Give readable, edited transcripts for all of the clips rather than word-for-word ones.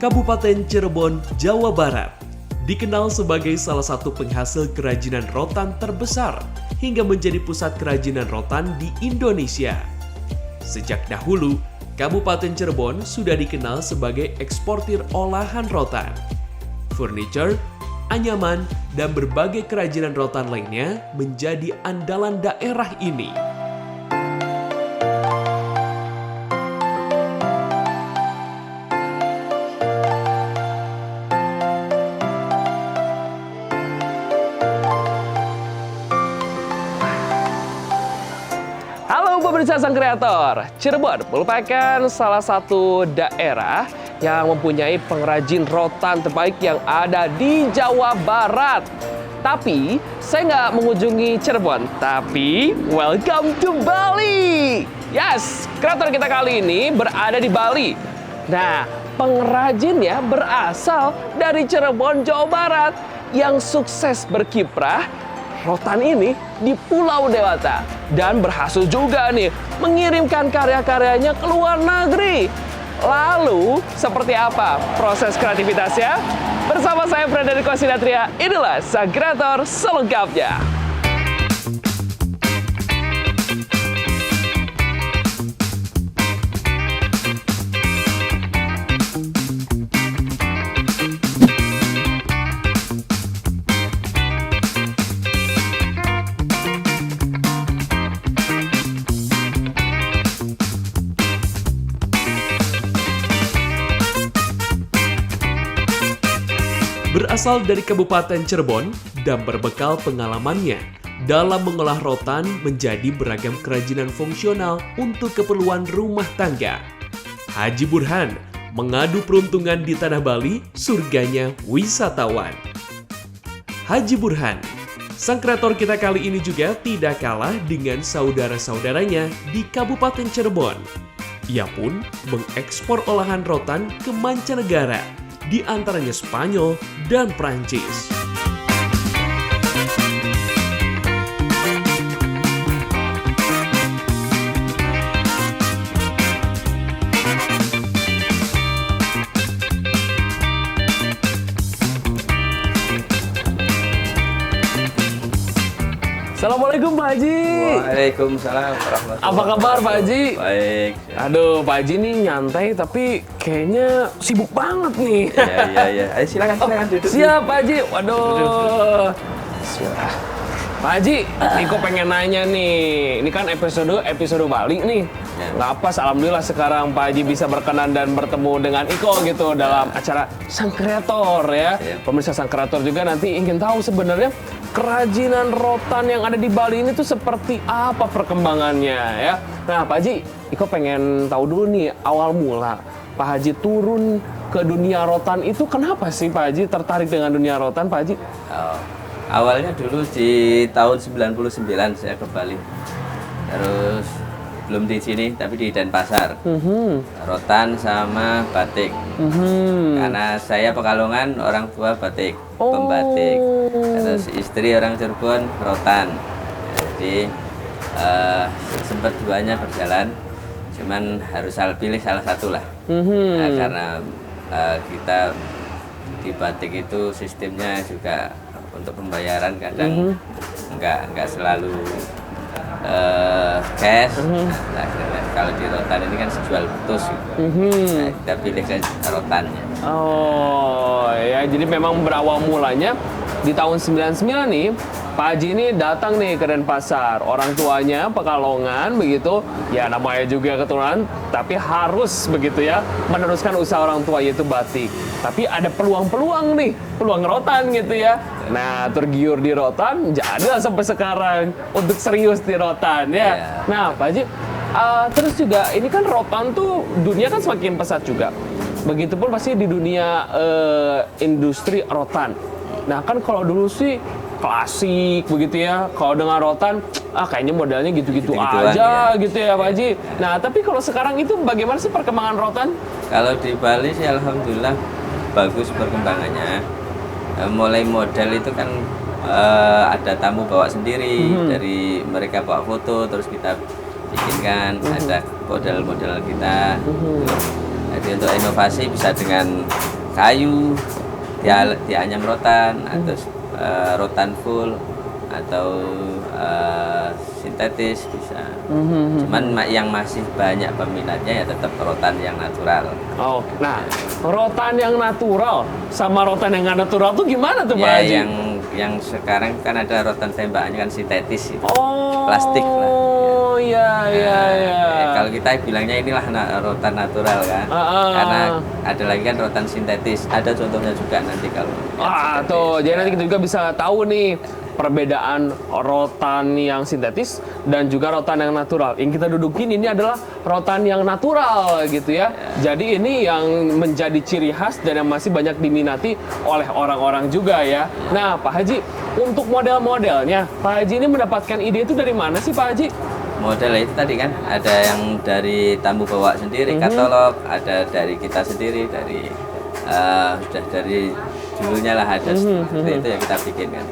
Kabupaten Cirebon, Jawa Barat, dikenal sebagai salah satu penghasil kerajinan rotan terbesar hingga menjadi pusat kerajinan rotan di Indonesia. Sejak dahulu, Kabupaten Cirebon sudah dikenal sebagai eksportir olahan rotan, furniture, anyaman, dan berbagai kerajinan rotan lainnya menjadi andalan daerah ini. Halo pemirsa Sang Kreator, Cirebon merupakan salah satu daerah yang mempunyai pengrajin rotan terbaik yang ada di Jawa Barat. Tapi saya nggak mengunjungi Cirebon, tapi welcome to Bali. Yes, kreator kita kali ini berada di Bali. Nah, pengrajinnya berasal dari Cirebon, Jawa Barat yang sukses berkiprah rotan ini di Pulau Dewata dan berhasil juga nih mengirimkan karya-karyanya ke luar negeri. Lalu seperti apa proses kreativitasnya? Bersama saya Frederico Sinatria, inilah Sang Kreator selengkapnya. Berasal dari Kabupaten Cirebon dan berbekal pengalamannya dalam mengolah rotan menjadi beragam kerajinan fungsional untuk keperluan rumah tangga, Haji Burhan mengadu peruntungan di Tanah Bali, surganya wisatawan. Haji Burhan, sang kreator kita kali ini juga tidak kalah dengan saudara-saudaranya di Kabupaten Cirebon. Ia pun mengekspor olahan rotan ke mancanegara, di antaranya Spanyol dan Prancis. Assalamualaikum Pak Haji. Waalaikumsalam warahmatullahi Apa kabar Pak Haji? Baik. Aduh, Pak Haji nih nyantai tapi kayaknya sibuk banget nih. Iya. Ayo silakan duduk. Siap Pak Haji. Waduh. Bismillah. Pak Haji, Niko pengen nanya nih. Ini kan episode Bali nih. Ya. Nggak pas, alhamdulillah sekarang Pak Haji bisa berkenan dan bertemu dengan Iko gitu dalam acara Sang Kreator ya. Pemirsa Sang Kreator juga nanti ingin tahu sebenarnya kerajinan rotan yang ada di Bali ini tuh seperti apa perkembangannya ya. Nah Pak Haji, Iko pengen tahu dulu nih awal mula Pak Haji turun ke dunia rotan itu kenapa sih Pak Haji tertarik dengan dunia rotan Pak Haji? Oh, awalnya dulu di tahun 99 saya ke Bali. Terus belum di sini tapi di Denpasar. Rotan sama batik. Karena saya Pekalongan, orang tua batik, pembatik. Terus istri orang Cirebon, rotan. Jadi sempat duanya berjalan, cuman harus pilih salah satu lah. Nah, karena kita di batik itu sistemnya juga untuk pembayaran kadang nggak selalu cash. Nah, kalau di rotan ini kan jual putus gitu. Nah, kita pilih ke rotannya. Oh ya, jadi memang berawal mulanya di tahun 99 nih Pak Haji ini datang nih ke Denpasar. Orang tuanya Pekalongan begitu, ya namanya juga keturunan, tapi harus begitu ya meneruskan usaha orang tua yaitu batik. Tapi ada peluang-peluang nih, peluang rotan gitu ya. Nah tergiur di rotan, jadilah sampai sekarang untuk serius di rotan ya. Nah Pak Haji, terus juga ini kan rotan tuh dunia kan semakin pesat juga. Begitupun pasti di dunia industri rotan. Nah kan kalau dulu sih klasik begitu ya. Kalau dengan rotan, kayaknya modelnya gitu-gitu aja gitu ya Pak Haji. Nah tapi kalau sekarang itu bagaimana sih perkembangan rotan? Kalau di Bali sih alhamdulillah bagus perkembangannya. Mulai model itu kan ada tamu bawa sendiri, dari mereka bawa foto terus kita bikinkan, ada model-model kita. Jadi untuk inovasi bisa dengan kayu, dianyam rotan, atau rotan full, atau sintetis bisa. Cuman yang masih banyak peminatnya ya tetap rotan yang natural. Oh, nah rotan yang natural sama rotan yang nggak natural tuh gimana tuh Pak Ya Haji? yang sekarang kan ada rotan tembakannya kan sintetis itu. Oh, Plastik lah. Oh iya iya iya. Kalau kita bilangnya inilah rotan natural kan. Karena ada lagi kan rotan sintetis. Ada contohnya juga nanti kalau. Ah tuh, jadi nanti kita juga bisa tahu nih perbedaan rotan yang sintetis dan juga rotan yang natural. Yang kita dudukin ini adalah rotan yang natural gitu ya. Jadi ini yang menjadi ciri khas dan yang masih banyak diminati oleh orang-orang juga ya. Nah Pak Haji, untuk model-modelnya, Pak Haji ini mendapatkan ide itu dari mana sih Pak Haji? Model itu tadi kan ada yang dari tamu bawa sendiri, katalog, ada dari kita sendiri, dari sudah dari dulunya lah ada seperti itu yang kita bikin kan.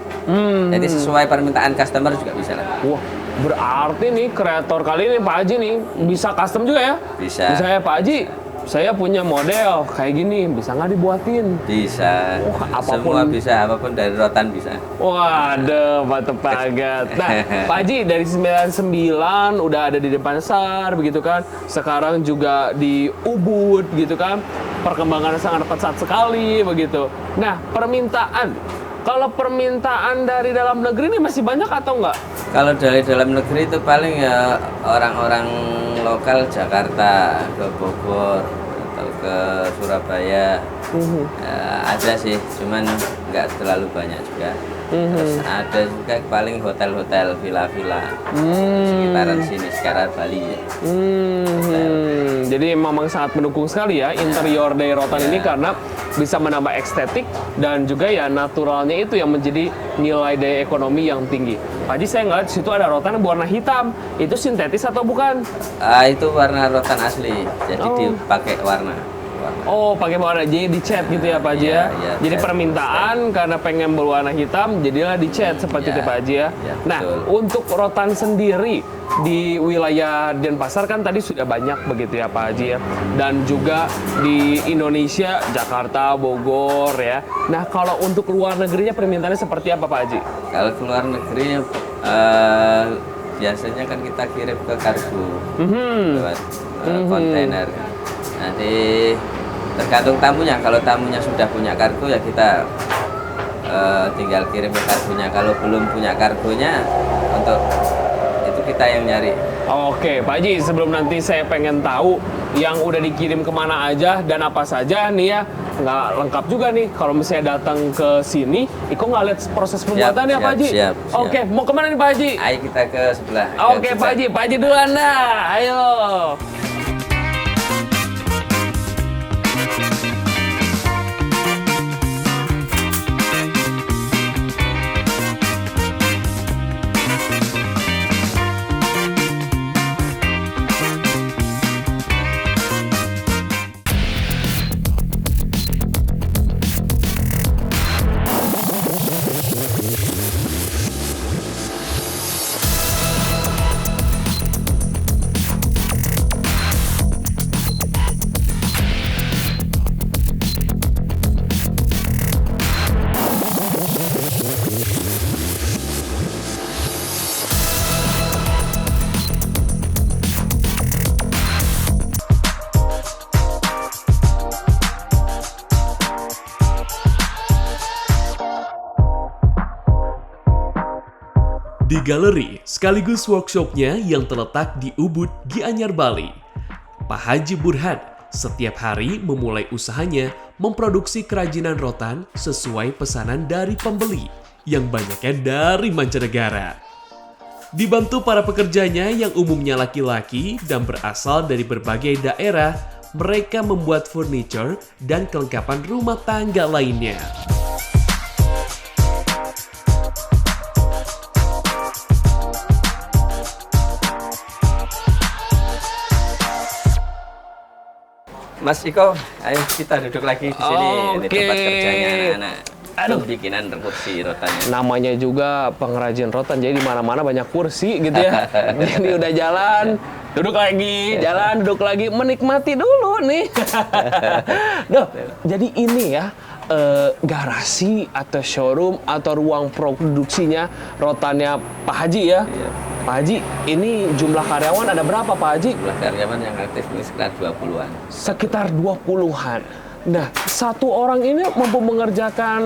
Jadi sesuai permintaan customer juga bisa lah. Wah, berarti nih kreator kali ini Pak Haji nih bisa custom juga ya? Bisa. Misalnya Pak Haji, saya punya model kayak gini, bisa nggak dibuatin? Bisa. Apapun. Semua bisa, apapun dari rotan bisa. Waduh, mantep banget. Nah, Pak Haji dari 99 udah ada di Denpasar begitu kan. Sekarang juga di Ubud gitu kan. Perkembangannya sangat pesat sekali begitu. Nah, permintaan. Kalau permintaan dari dalam negeri ini masih banyak atau enggak? Kalau dari dalam negeri itu paling ya orang-orang lokal Jakarta, ke Bogor, atau ke Surabaya. Ada sih, cuman nggak terlalu banyak juga. Terus ada juga paling hotel-hotel, villa-villa sekitaran sini, sekitar Bali ya. Jadi memang sangat mendukung sekali ya interior dari rotan ini karena bisa menambah estetik dan juga ya naturalnya itu yang menjadi nilai daya ekonomi yang tinggi. Pak Haji, saya ngeliat di situ ada rotan yang berwarna hitam. Itu sintetis atau bukan? Itu warna rotan asli, jadi dipakai warna. Oh, pakai warna, jadi dicat gitu ya Pak Haji ya? Iya, Jadi cat. permintaan karena pengen berwarna hitam, jadilah dicat seperti itu Pak Haji ya? Iya, Nah, betul. untuk rotan sendiri di wilayah Denpasar kan tadi sudah banyak begitu ya Pak Haji ya? Dan juga di Indonesia, Jakarta, Bogor ya. Nah, kalau untuk luar negerinya permintaannya seperti apa Pak Haji? Kalau ke luar negeri biasanya kan kita kirim ke kargo lewat kontainer. Nanti tergantung tamunya. Kalau tamunya sudah punya kargo ya kita tinggal kirim ke kargonya. Kalau belum punya kargonya, untuk itu kita yang nyari. Oke, Pak Haji, sebelum nanti saya pengen tahu yang udah dikirim kemana aja dan apa saja nih ya, nggak lengkap juga nih kalau misalnya datang ke sini, Iko nggak lihat proses pembuatan ya Pak Haji? Siap. Oke, mau kemana nih Pak Haji? Ayo kita ke sebelah. Oke Pak Haji duluan dah, ayo. Di galeri sekaligus workshopnya yang terletak di Ubud, Gianyar, Bali, Pak Haji Burhan setiap hari memulai usahanya memproduksi kerajinan rotan sesuai pesanan dari pembeli yang banyaknya dari mancanegara. Dibantu para pekerjanya yang umumnya laki-laki dan berasal dari berbagai daerah, mereka membuat furniture dan kelengkapan rumah tangga lainnya. Mas Iko, ayo kita duduk lagi di sini. Ini Oke. tempat kerjanya anak-anak. Aduh. Bikinan kursi rotannya. Namanya juga pengrajin rotan, jadi di mana-mana banyak kursi gitu ya. Jadi udah jalan, Duduk lagi, jalan, duduk lagi, menikmati dulu nih. Duh, jadi ini ya, garasi atau showroom atau ruang produksinya rotannya Pak Haji ya. Iya. Pak Haji, ini jumlah karyawan ada berapa Pak Haji? Jumlah karyawan yang aktif ini sekitar 20-an. Sekitar 20-an. Nah, satu orang ini mampu mengerjakan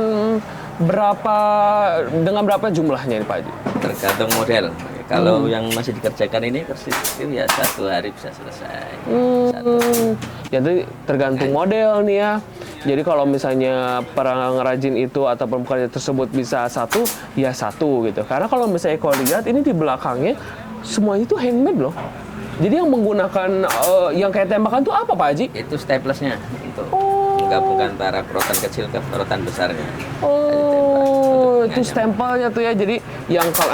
dengan berapa jumlahnya ini Pak Haji? Tergantung model. Kalau yang masih dikerjakan ini persis itu ya 1 hari bisa selesai. Jadi tergantung model nih ya. Jadi kalau misalnya pengrajin itu atau pekerja tersebut bisa satu, ya satu gitu. Karena kalau misalnya kalau dilihat ini di belakangnya semuanya itu handmade loh. Jadi yang menggunakan yang kayak tembakan tuh apa Pak Haji? Itu staplernya untuk menggabungkan antara rotan kecil ke rotan besarnya. Itu stempelnya tuh ya. Jadi yang kalau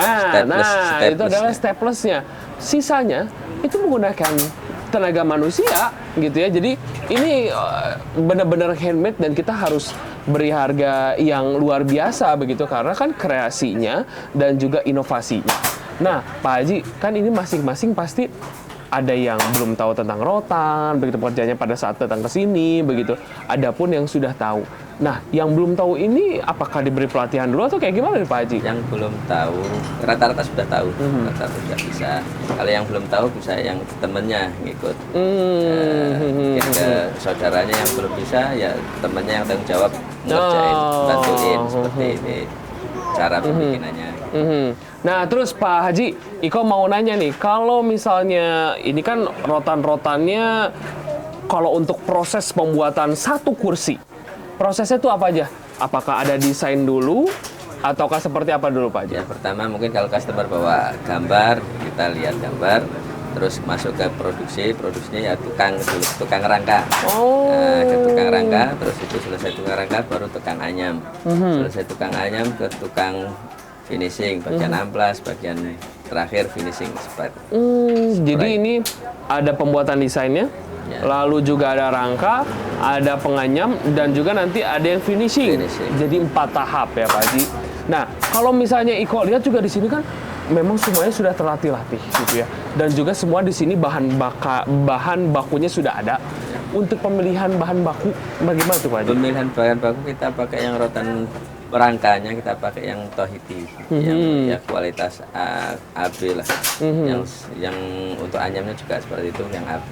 itu adalah staplesnya. Sisanya itu menggunakan tenaga manusia gitu ya. Jadi ini benar-benar handmade dan kita harus beri harga yang luar biasa begitu karena kan kreasinya dan juga inovasinya. Nah, Pak Haji, kan ini masing-masing pasti ada yang belum tahu tentang rotan, begitu pekerjaannya pada saat datang ke sini, begitu. Adapun yang sudah tahu. Nah, yang belum tahu ini apakah diberi pelatihan dulu atau kayak gimana nih Pak Haji? Yang belum tahu, rata-rata sudah tahu, rata-rata sudah bisa. Kalau yang belum tahu bisa yang temennya ngikut. Mungkin ke saudaranya yang belum bisa, ya temennya yang tanggung jawab ngerjain, bantuin seperti ini cara pembikinannya. Nah, terus Pak Haji, Iko mau nanya nih, kalau misalnya ini kan rotan-rotannya, kalau untuk proses pembuatan satu kursi, prosesnya itu apa aja? Apakah ada desain dulu, ataukah seperti apa dulu Pak Haji? Ya, pertama mungkin kalau customer bawa gambar, kita lihat gambar, terus masuk ke produksinya ya tukang rangka. Nah, ke tukang rangka, terus itu selesai tukang rangka, baru tukang anyam. Selesai tukang anyam ke tukang finishing, bagian amplas, bagian terakhir finishing seperti. Jadi ini ada pembuatan desainnya, Ya. lalu juga ada rangka, ada penganyam, dan juga nanti ada yang finishing. Jadi 4 tahap ya Pak Haji. Nah, kalau misalnya Iko lihat juga di sini kan memang semuanya sudah terlatih-latih gitu ya. Dan juga semua di sini bahan bakunya sudah ada. Untuk pemilihan bahan baku bagaimana tuh Pak Haji? Pemilihan bahan baku kita pakai yang rotan rangkanya, kita pakai yang tohiti, yang ya kualitas AB lah. Yang untuk anyamnya juga seperti itu, yang AB.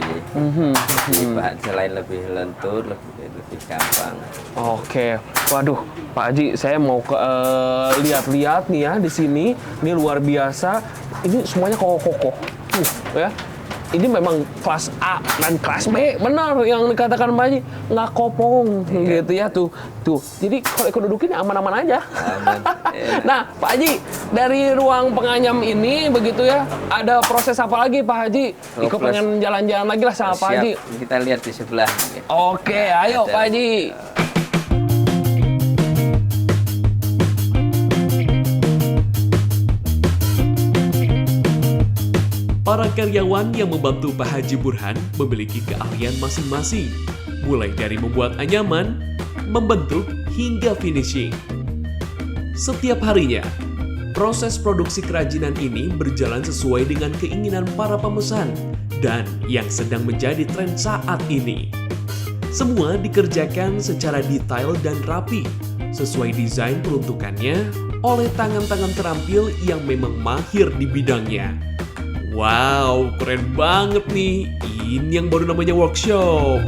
Jadi bahan selain lebih lentur, lebih gampang. Oke, waduh, Pak Haji, saya mau lihat-lihat nih ya di sini. Ini luar biasa. Ini semuanya kokoh-kokoh, ya. Ini memang kelas A dan kelas B, benar yang dikatakan Pak Haji, nggak kopong gitu ya tuh. Jadi kalau ikut dudukin aman-aman aja. Aman. Nah, Pak Haji, dari ruang penganyam ini begitu ya, ada proses apa lagi Pak Haji? Ikut pengen jalan-jalan lagi lah sama Pak Haji. Kita lihat di sebelah. Oke, ayo Pak Haji. Para karyawan yang membantu Pak Haji Burhan memiliki keahlian masing-masing, mulai dari membuat anyaman, membentuk, hingga finishing. Setiap harinya, proses produksi kerajinan ini berjalan sesuai dengan keinginan para pemesan dan yang sedang menjadi tren saat ini. Semua dikerjakan secara detail dan rapi, sesuai desain peruntukannya oleh tangan-tangan terampil yang memang mahir di bidangnya. Wow, keren banget nih. Ini yang baru namanya workshop.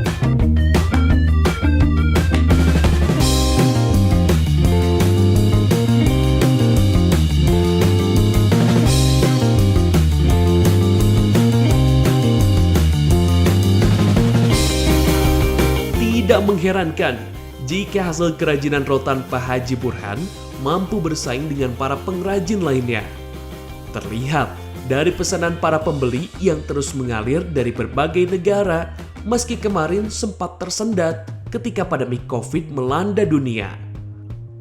Tidak mengherankan jika hasil kerajinan rotan Pak Haji Burhan mampu bersaing dengan para pengrajin lainnya. Terlihat dari pesanan para pembeli yang terus mengalir dari berbagai negara, meski kemarin sempat tersendat ketika pandemi COVID melanda dunia.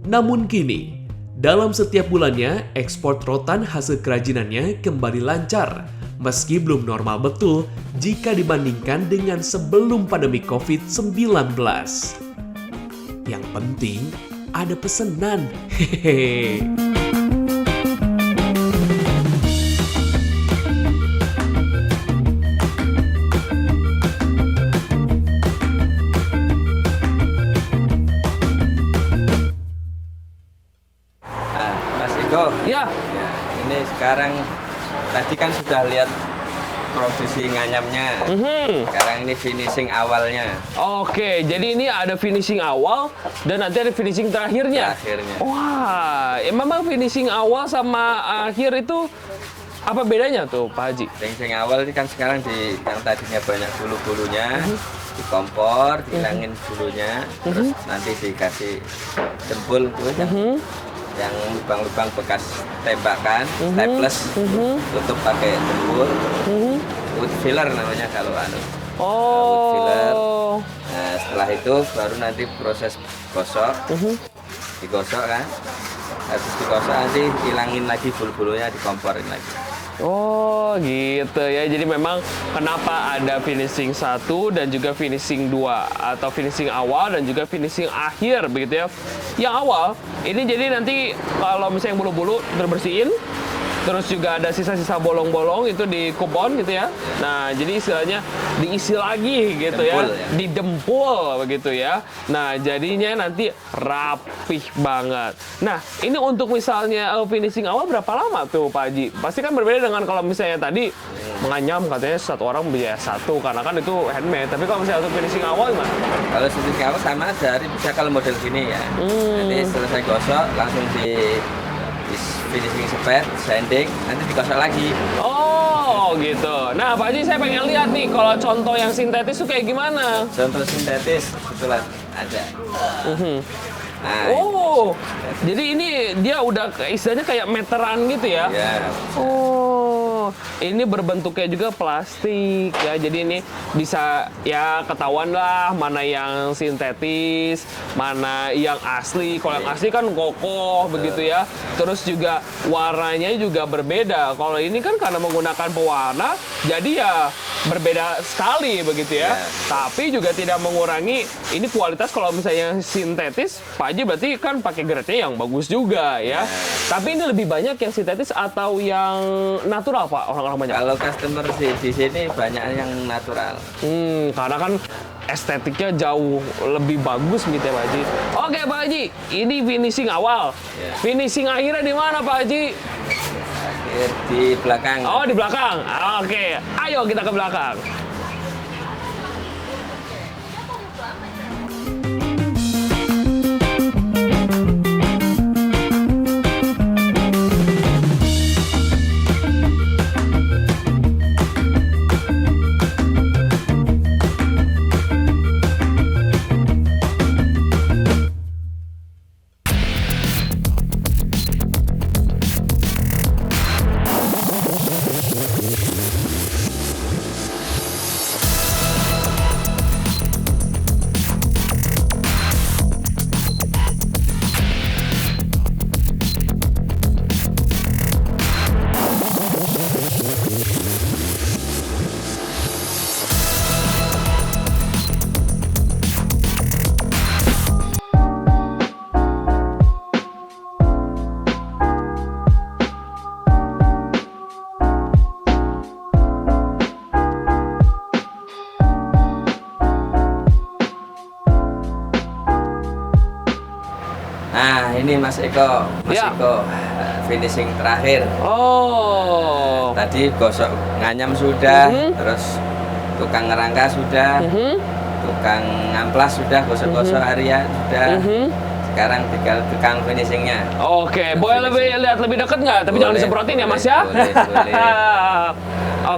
Namun kini, dalam setiap bulannya, ekspor rotan hasil kerajinannya kembali lancar, meski belum normal betul jika dibandingkan dengan sebelum pandemi COVID-19. Yang penting, ada pesanan. Hehehe. Eko. Ya. Ya, ini sekarang tadi kan sudah lihat prosesi nganyamnya. Sekarang ini finishing awalnya. Oke, jadi ini ada finishing awal dan nanti ada finishing terakhirnya. Terakhirnya. Wah, memang finishing awal sama akhir itu apa bedanya tuh Pak Haji? Finishing awal ini kan sekarang yang tadinya banyak bulu-bulunya, di kompor, dihilangin bulunya, terus nanti dikasih jempol tuh yang lubang-lubang bekas tembakan, staples, tutup pakai jempol, wood filler namanya kalau wood filler. Oh. Nah, setelah itu baru nanti proses gosok, digosok kan, habis digosok nanti hilangin lagi bulu-bulunya, dikomporin lagi. Oh gitu ya, jadi memang kenapa ada finishing 1 dan juga finishing 2 atau finishing awal dan juga finishing akhir begitu ya. Yang awal ini jadi nanti kalau misalnya yang bulu-bulu terbersihin, terus juga ada sisa-sisa bolong-bolong itu dikubon gitu ya. Nah jadi istilahnya diisi lagi gitu Dempul, ya, didempul begitu ya. Nah jadinya nanti rapih banget. Nah ini untuk misalnya finishing awal berapa lama tuh Pak Haji? Pasti kan berbeda dengan kalau misalnya tadi menganyam katanya satu orang biaya 1 karena kan itu handmade. Tapi kalau misalnya untuk finishing awal gimana? Kalau finishing awal sama aja, bisa kalau model gini ya. Nanti selesai gosok langsung di finishing spray, sanding, nanti digosok lagi. Oh gitu. Nah Pak Haji saya pengen lihat nih kalau contoh yang sintetis tuh kayak gimana? Contoh sintetis kebetulan ada. Nah, Oh, jadi ini dia udah istilahnya kayak meteran gitu ya? ya, Oh, ini berbentuknya juga plastik ya. Jadi ini bisa ya ketahuan lah mana yang sintetis, mana yang asli. Kalau yang asli kan kokoh begitu ya. Terus juga warnanya juga berbeda. Kalau ini kan karena menggunakan pewarna, jadi ya berbeda sekali begitu ya. Tapi juga tidak mengurangi ini kualitas kalau misalnya sintetis, Pak Haji berarti kan pakai grade-nya yang bagus juga ya. Tapi ini lebih banyak yang sintetis atau yang natural Pak orang-orang banyak? kalau customer di sini banyak yang natural. Karena kan estetiknya jauh lebih bagus gitu ya Pak Haji. Oke Pak Haji, ini finishing awal. Finishing akhirnya di mana Pak Haji? Di belakang. Oh di belakang. Oke, ayo kita ke belakang. Nah, ini Mas Eko, Ya. finishing terakhir. Oh. Tadi gosok nganyam sudah, terus tukang ngerangka sudah, tukang ngamplas sudah, gosok-gosok area sudah. Sekarang tinggal tukang finishingnya. Oke, boleh lihat lebih dekat nggak? Tapi jangan Boleh, disemprotin ya Mas boleh, ya. boleh.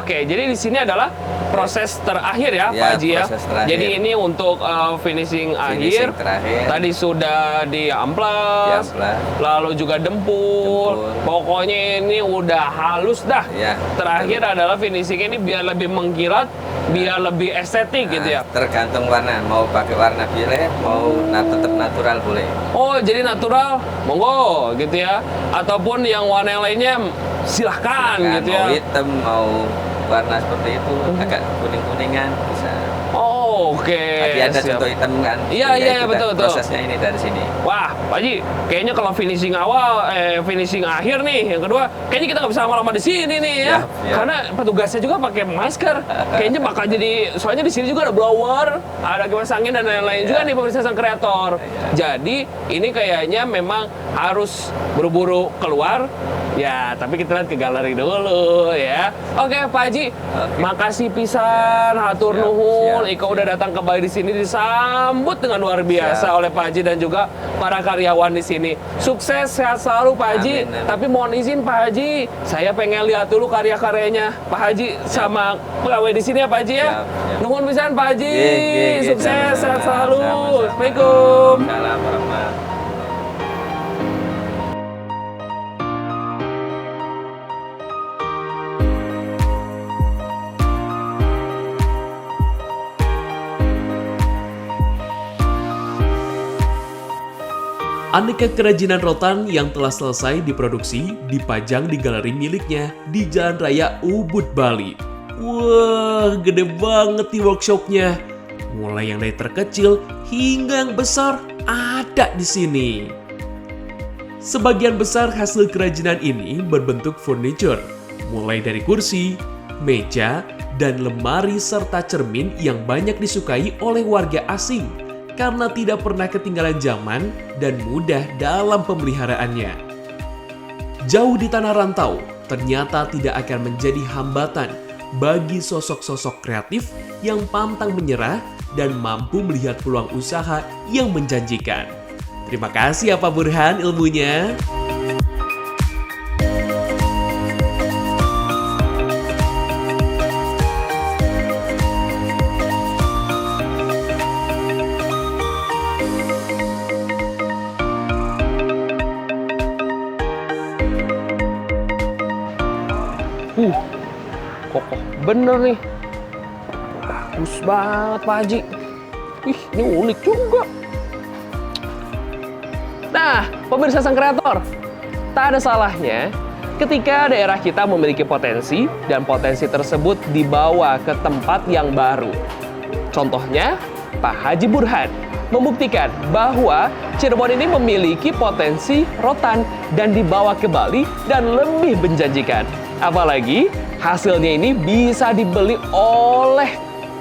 Oke, jadi di sini adalah proses terakhir ya, Ya, Pak Haji ya. proses terakhir. Jadi ini untuk finishing akhir. terakhir. Tadi sudah diamplas, lalu juga dempul. Pokoknya ini udah halus dah. Ya, Terakhir adalah finishing ini biar lebih mengkilat, biar lebih estetik gitu ya. Tergantung warna, mau pakai warna biru, mau tetap natural boleh. Oh, jadi natural, monggo gitu ya. Ataupun yang warna yang lainnya silahkan Kan, gitu ya. mau hitam, mau warna seperti itu, agak kuning-kuningan bisa. Oh, oke. Tadi ada siap. contoh hitam kan? Iya, Sehingga iya, kita betul. Prosesnya ini dari sini. Wah, Pak Haji, kayaknya kalau finishing awal, finishing akhir nih, yang kedua, kayaknya kita nggak bisa lama-lama di sini nih ya. Ya. Karena petugasnya juga pakai masker. Kayaknya bakal jadi, soalnya di sini juga ada blower, ada kipas angin dan lain-lain juga nih pemirsa sang kreator. Jadi ini kayaknya memang harus buru-buru keluar. Ya, tapi kita lihat ke galeri dulu ya. Oke, Pak Haji, makasih pisan, hatur Siap, nuhun. siap, Iko udah datang kembali di sini, disambut dengan luar biasa oleh Pak Haji dan juga para karyawan di sini. Sukses, sehat selalu Pak Haji. Amin, amin. Tapi mohon izin Pak Haji, saya pengen lihat dulu karya-karyanya Pak Haji sama pegawai di sini ya Pak Haji ya. Siap, siap. Nuhun pisan Pak Haji. Ye, Sukses, sama-sama. sehat selalu. Sama-sama. Assalamualaikum. Salam warahmatullahi. Aneka kerajinan rotan yang telah selesai diproduksi dipajang di galeri miliknya di Jalan Raya Ubud, Bali. Wah, gede banget nih workshopnya. Mulai yang dari terkecil hingga yang besar ada di sini. Sebagian besar hasil kerajinan ini berbentuk furniture, mulai dari kursi, meja, dan lemari serta cermin yang banyak disukai oleh warga asing karena tidak pernah ketinggalan zaman dan mudah dalam pemeliharaannya. Jauh di tanah rantau, ternyata tidak akan menjadi hambatan bagi sosok-sosok kreatif yang pantang menyerah dan mampu melihat peluang usaha yang menjanjikan. Terima kasih ya Pak Burhan ilmunya. Kokoh bener nih. Bagus banget Pak Haji. Wih, ini unik juga. Nah, pemirsa sang kreator, tak ada salahnya ketika daerah kita memiliki potensi dan potensi tersebut dibawa ke tempat yang baru. Contohnya, Pak Haji Burhan membuktikan bahwa Cirebon ini memiliki potensi rotan dan dibawa ke Bali dan lebih menjanjikan. Apalagi hasilnya ini bisa dibeli oleh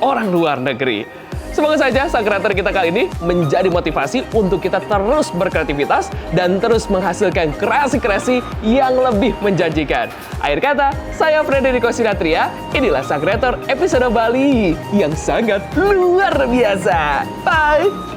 orang luar negeri. Semoga saja sang kreator kita kali ini menjadi motivasi untuk kita terus berkreativitas dan terus menghasilkan kreasi-kreasi yang lebih menjanjikan. Akhir kata, saya Frederico Sinatria, inilah sang kreator episode Bali yang sangat luar biasa. Bye!